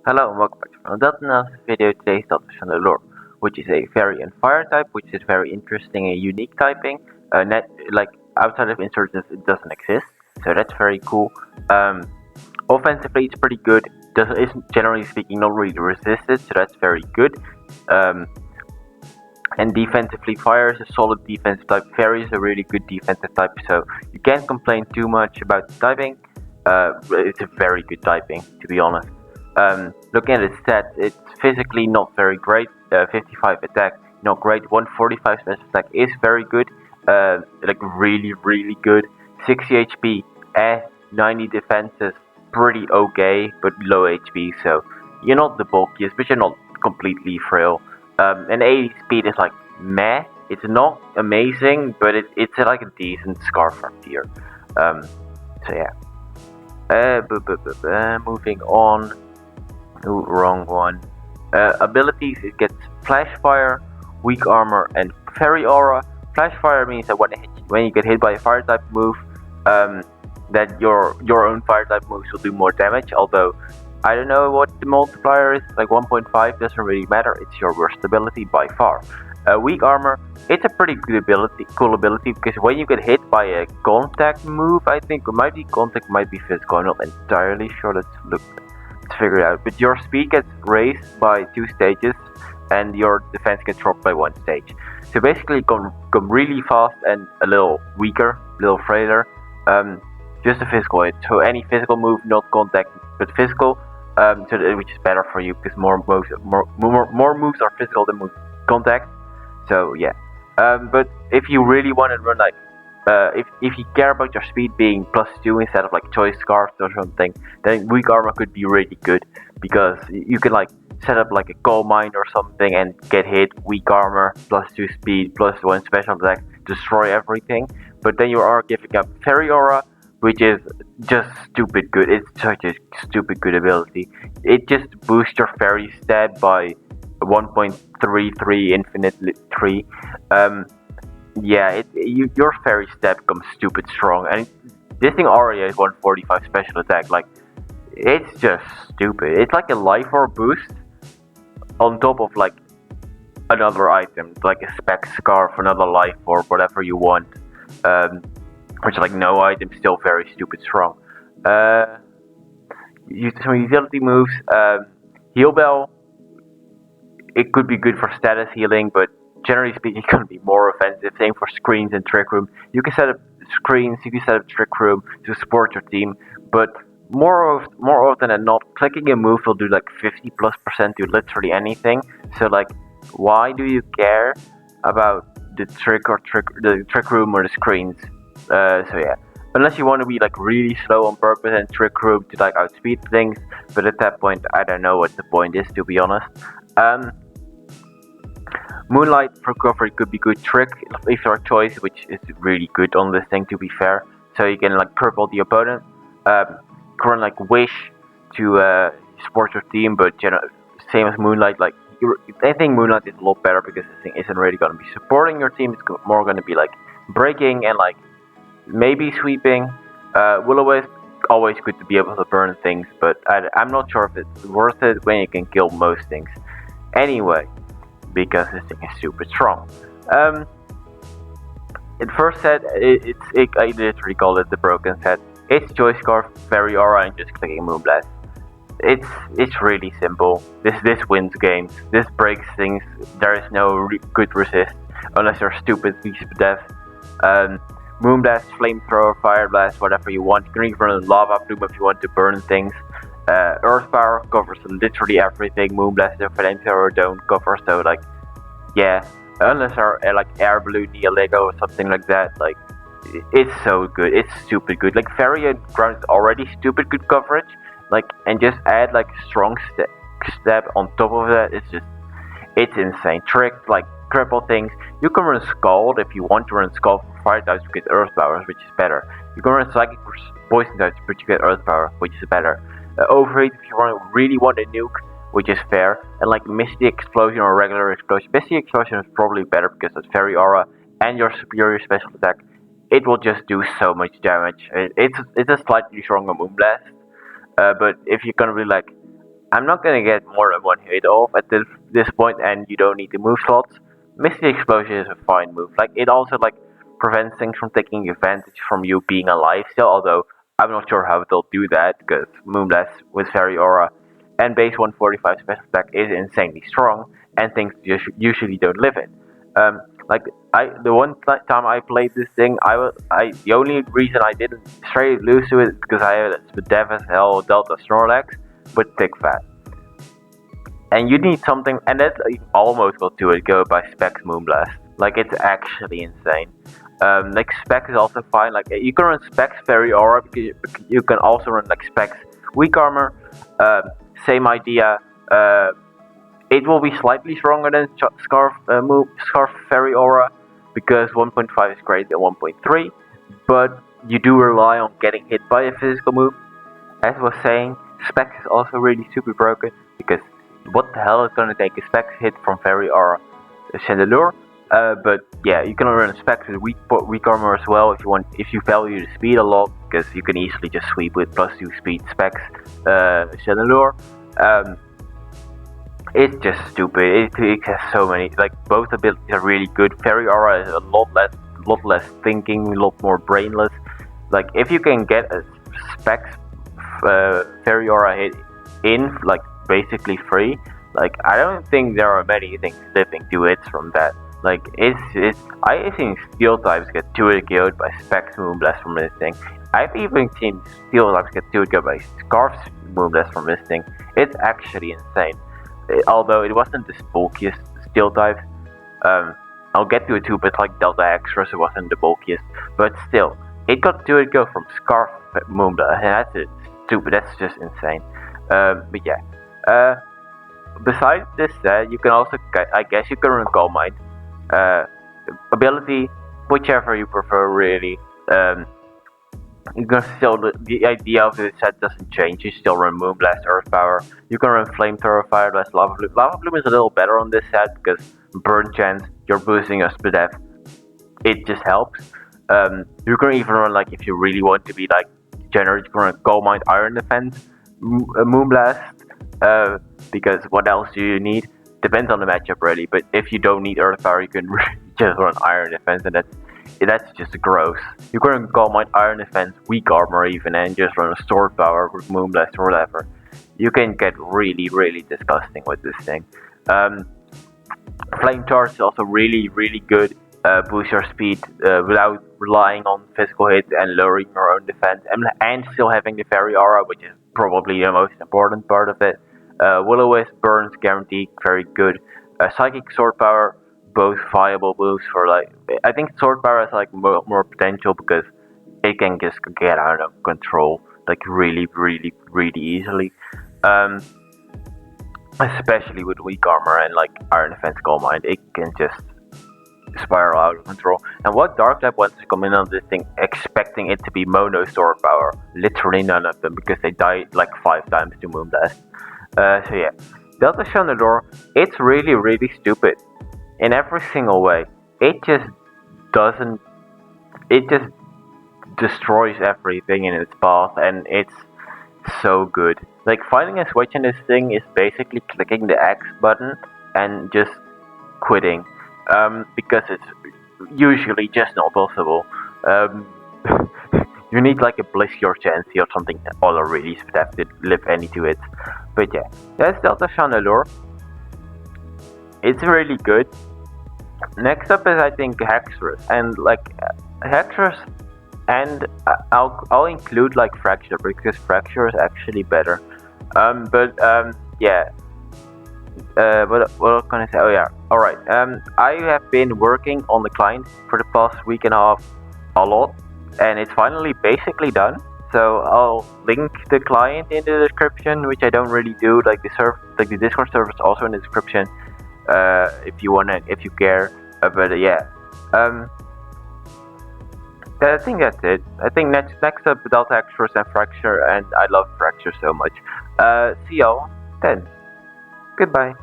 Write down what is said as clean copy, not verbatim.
Hello and welcome back to another video. Today's topic is Chandelure, which is a fairy and fire type, which is very interesting and unique typing. Like outside of Insurgence, it doesn't exist, so that's very cool. Offensively, it's pretty good. Is generally speaking not really resisted, so that's very good. Um, and defensively, fire is a solid defensive type. Fairy is a really good defensive type, so you can't complain too much about the typing. It's a very good typing, to be honest. Looking at its stats, it's physically not very great. 55 attack, not great. 145 special attack is very good. Like really good. 60 HP and 90 defenses, pretty okay, but low HP. So you're not the bulkiest, but you're not completely frail. And 80 speed is like meh. It's not amazing, but it's like a decent Scar Frontier. So yeah. Moving on. Ooh, wrong one. Abilities, it gets Flash Fire, Weak Armor, and Fairy Aura. Flash Fire means that when you get hit by a fire type move, that your own fire type moves will do more damage. Although I don't know what the multiplier is, like 1.5 doesn't really matter. It's your worst ability by far. Weak Armor, it's a pretty good ability, cool ability, because when you get hit by a contact move, I think it might be contact, might be physical. I'm not entirely sure. Let's figure it out. But your speed gets raised by 2 stages, and your defense gets dropped by 1 stage. So basically, come really fast and a little weaker, a little frailer. Just a physical hit. So any physical move, not contact, but physical. Which is better for you because more moves are physical than contact. So yeah. But if you really want to run like if you care about your speed being +2 instead of like choice scarf or something, then weak armor could be really good because you can like set up like a coal mine or something and get hit, weak armor, +2 speed, +1 special attack, destroy everything. But then you are giving up Fairy Aura, which is just stupid good. It's such a stupid good ability. It just boosts your fairy stat by 1.33 infinitely 3. Yeah, your fairy stat becomes stupid strong, and this thing already has 145 special attack. Like, it's just stupid. It's like a life orb boost on top of like another item, like a spec scarf, another life orb, whatever you want. Which like no item, still very stupid strong. Use some utility moves. Heal Bell. It could be good for status healing, but generally speaking, it's gonna be more offensive. Same for screens and trick room. You can set up screens, you can set up trick room to support your team, but more often than not, clicking a move will do like 50+% to literally anything. So like, why do you care about the trick room or the screens? So yeah, unless you want to be like really slow on purpose and trick room to like outspeed things, but at that point, I don't know what the point is, to be honest. Moonlight recovery could be good trick if your choice, which is really good on this thing, to be fair. So you can like purple the opponent. Current like wish to support your team, but same as Moonlight. Like I think Moonlight is a lot better because this thing isn't really gonna be supporting your team. It's more gonna be like breaking and like maybe sweeping. Will-O-Wisp, always good to be able to burn things, but I'm not sure if it's worth it when you can kill most things. Anyway, because this thing is super strong. In first set, I literally call it the broken set. It's Choice Scarf, Fairy Aura, and just clicking Moonblast. It's really simple. This wins games. This breaks things. There is no good resist unless you're stupid piece of death. Moonblast, Flamethrower, Fire Blast, whatever you want. You can even run Lava Plume if you want to burn things. Earth Power covers literally everything. Moonblast and Flamethrower don't cover, so like, yeah, unless you're like Air Balloon, Lego or something like that, like, it's so good. It's stupid good. Like, Fairy and Ground is already stupid good coverage, like, and just add like strong step on top of that. It's insane. Trick, like, cripple things. You can run Scald if you want to run Scald for fire types to get Earth Powers, which is better. You can run Psychic for poison types, but you get Earth Power, which is better. Overheat if you really want a nuke, which is fair. And like Misty Explosion or regular Explosion. Misty Explosion is probably better because it's Fairy Aura and your superior special attack. It will just do so much damage. It's a slightly stronger Moonblast. But if you're gonna be like I'm not gonna get more than one hit off at this point, and you don't need to move slots. Misty Explosion is a fine move. Like it also like prevents things from taking advantage from you being alive still. Although I'm not sure how they'll do that because Moonblast with Fairy Aura and base 145 special attack is insanely strong, and things usually don't live it. Like the one time I played this thing, the only reason I didn't straight lose to it is because I had Spadef as hell Delta Snorlax with Thick Fat. And you need something, and that almost got to it go by Specs Moonblast. Like it's actually insane. Like Specs is also fine. Like you can run Specs Fairy Aura because you can also run like Specs Weak Armor. Same idea. It will be slightly stronger than Scarf Fairy Aura because 1.5 is greater than 1.3, but you do rely on getting hit by a physical move. As I was saying, Specs is also really super broken because what the hell is gonna take a Specs hit from Fairy Aura Chandelure? But yeah, you can run Specs with weak armor as well if you value the speed a lot, because you can easily just sweep with +2 speed Specs Chandelure. It's just stupid. It has so many, like both abilities are really good. Fairy Aura is a lot less thinking, a lot more brainless. Like if you can get a Specs Fairy Aura hit in like basically free, like I don't think there are many things living 2 hits from that. Like I think Steel types get 2 killed by Specs Moonblast from this thing. I've even seen Steel types get 2 killed by Scarf's Moonblast from this thing. It's actually insane. Although it wasn't the bulkiest Steel type. I'll get to it too, but like Delta Extras, it wasn't the bulkiest. But still, it got 2 go from Scarf Moonblast, and that's it. Stupid, that's just insane. But yeah. Besides this set, you can also, I guess you can run Calm Mind. Ability, whichever you prefer really. You can still, the idea of this set doesn't change. You still run Moonblast, Earth Power. You can run Flamethrower, Fire Blast, Lava Plume. Lava Plume is a little better on this set because Burn Chance, you're boosting your Spadef. It just helps. You can even run, like, if you really want to be like generous, you can run Calm Mind, Iron Defense, Moonblast. Because what else do you need? Depends on the matchup really. But if you don't need Earth Power, you can just run Iron Defense, and that's just gross. You can Calm Mind, Iron Defense, Weak Armor even, and just run a Sword Power with Moonblast or whatever. You can get really, really disgusting with this thing. Flame Charge is also really, really good. Boost your speed without relying on physical hit and lowering your own defense, and still having the Fairy Aura, which is probably the most important part of it. Will-O-Wisp, Burns, Guaranteed, very good. Psychic Sword Power, both viable moves for like. I think Sword Power has like more potential because it can just get out of control like really, really, really easily. Especially with Weak Armor and like Iron Defense, Calm Mind, it can just spiral out of control. And what Dark Type wants to come in on this thing expecting it to be mono Sword Power? Literally none of them, because they died like 5 times to Moonblast. So yeah, Delta Chandelure, it's really, really stupid in every single way. It just doesn't. It just destroys everything in its path, and it's so good. Like finding a switch in this thing is basically clicking the X button and just quitting, because it's usually just not possible. You need like a Blissey or Chansey or something other really have to live any to it. But yeah, that's Delta Chandelure. It's really good. Next up is I think Hexorus, and like Hexorus, and I'll include like Fracture because Fracture is actually better. Yeah. What can I say? Oh yeah. All right. I have been working on the client for the past week and a half a lot, and it's finally basically done. So I'll link the client in the description, which I don't really do. Like the Discord server is also in the description. If you wanna, if you care. But yeah. I think that's it. I think next up Delta Extras and Fracture, and I love Fracture so much. See y'all then. Goodbye.